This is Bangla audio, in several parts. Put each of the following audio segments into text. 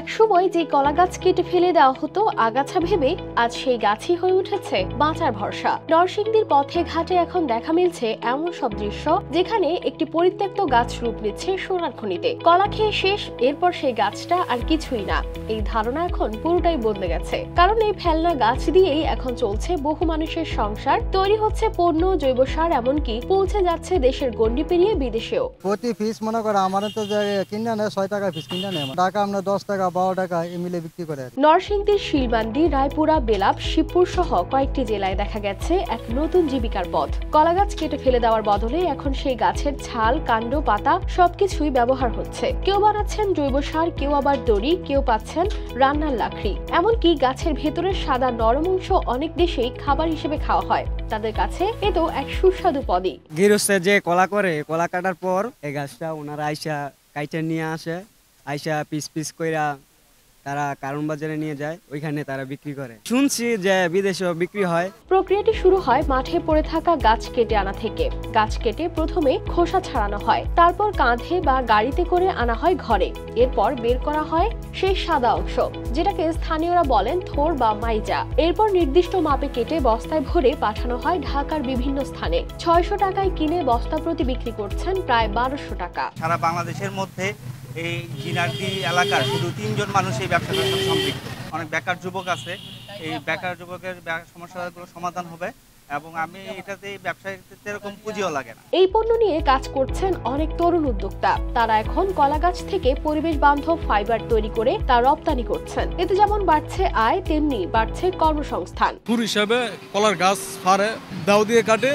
একসময় যে কলা গাছ কেটে ফেলে দেওয়া হতো আগাছা ভেবে, আজ সেই গাছই হয়ে উঠেছে বাঁচার ভরসা। নরসিংদীর পথে ঘাটে এখন দেখা মিলছে এমন সব দৃশ্য যেখানে একটি পরিত্যক্ত গাছ রূপ নিচ্ছে সোনার খনিতে। কলা খেয়ে শেষ, এরপর সেই গাছটা আর কিছুই না, এই ধারণা এখন পুরোটাই বদলে গেছে। কারণ এই ফেলনা গাছ দিয়েই এখন চলছে বহু মানুষের সংসার, তৈরি হচ্ছে পণ্য, জৈব সার, এমনকি পৌঁছে যাচ্ছে দেশের গণ্ডি পেরিয়ে বিদেশেও। প্রতি পিস মনে করে আমার তো কিনে নেয় 6 টাকা পিস কিনে নেয়, টাকা আমরা 10 টাকা 12 টাকা এমিলে বিক্রি করে। নরসিংদীর শিলবান্দি, রায়পুরা, বেলাব, শিবপুর সহ কয়েকটি জেলায় দেখা গেছে এক নতুন জীবিকার পথ। কলা গাছ কেটে ফেলে দেওয়ার বদলে এখন সেই গাছের ছাল, কাণ্ড, পাতা সবকিছুই ব্যবহার হচ্ছে। কেউ বানাচ্ছেন জৈব সার, কেউ আবার দড়ি, কেউ পাচ্ছেন রান্নার লাকড়ি। এমনকি গাছের ভেতরের সাদা নরম অংশ অনেক দেশেই খাবার হিসেবে খাওয়া হয়। তাদের কাছে এ তো এক সুস্বাদু পদই। গৃহস্থে যে কলা করে, কলা কাটার পর এই গাছটা ওনারা আইসা কাইটে নিয়ে আসে, আইসা পিস পিস কইরা তারা কারণ বাজারে নিয়ে যায়, ওইখানে তারা বিক্রি করে। শুনছি যে বিদেশেও বিক্রি হয়। প্রক্রিয়াটি শুরু হয় মাঠে পড়ে থাকা গাছ কেটে আনা থেকে। গাছ কেটে প্রথমে খোসা ছাড়ানো হয়, তারপর কাঁধে বা গাড়িতে করে আনা হয় ঘরে। এরপর বের করা হয় সেই সাদা অংশ, যেটাকে স্থানীয়রা বলেন থোর বা মাইজা। এরপর নির্দিষ্ট মাপে কেটে বস্তায় ভরে পাঠানো হয় ঢাকার বিভিন্ন স্থানে। 600 টাকায় কিনে বস্তা প্রতি বিক্রি করছেন প্রায় 1200 টাকা। সারা বাংলাদেশের মধ্যে এই জিনারদি এলাকার শুধু 3 জন মানুষ এই ব্যবসার সাথে সম্পৃক্ত। অনেক বেকার যুবক আছে, এই বেকার যুবকের সমস্যাগুলো সমাধান হবে এবং আমি এটাতে ব্যবসায় এরকম পুঁজিও লাগে না। এই পণ্য নিয়ে কাজ করছেন অনেক তরুণ উদ্যোক্তা। তারা এখন কলা গাছ থেকে পরিবেশ বান্ধব ফাইবার তৈরি করে তা রপ্তানি করছেন। এতে যেমন বাড়ছে আয়, তেমনি বাড়ছে কর্মসংস্থান। ফুল হিসাবে কলার গাছ ফারে দাও দিয়ে কাটে,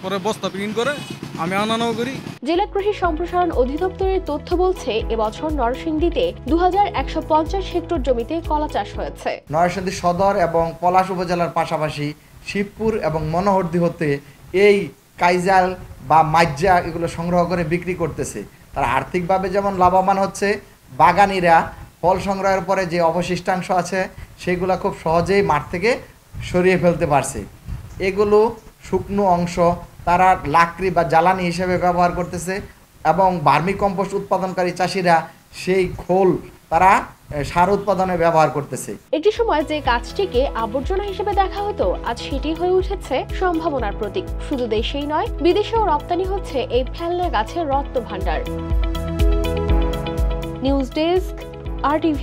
পরে বস্তা প্রিন্ট করে আমি আনানো করি। জেলা কৃষি সম্প্রসারণ অধিদপ্তরের তথ্য বলছে, এবছর নরসিংদীতে 2150 হেক্টর জমিতে কলা চাষ হয়েছে। নরসিংদী সদর এবং পলাশ উপজেলার পাশাপাশি শিবপুর এবং মনোহরদী হতে এই কাইজাল বা মাজ্জা এগুলো সংগ্রহ করে বিক্রি করতেছে। তারা আর্থিকভাবে যেমন লাভবান হচ্ছে, বাগানিরা ফল সংগ্রহের পরে যে অবশিষ্টাংশ আছে সেগুলো খুব সহজেই মাঠ থেকে সরিয়ে ফেলতে পারছে। এগুলো শুকনো অংশ তারা লাকড়ি বা জ্বালানি হিসেবে ব্যবহার করতেছে এবং ভার্মি কম্পোস্ট উৎপাদনকারী চাষিরা সেই খোল তারা সার উৎপাদনে ব্যবহার করতেছে। একটি সময় যে গাছটিকে আবর্জনা হিসেবে দেখা হতো, আজ সেটি হয়ে উঠেছে সম্ভাবনার প্রতীক। শুধু দেশেই নয়, বিদেশেও রপ্তানি হচ্ছে এই ফেলনা গাছের রত্ন ভাণ্ডার। News desk, RTV।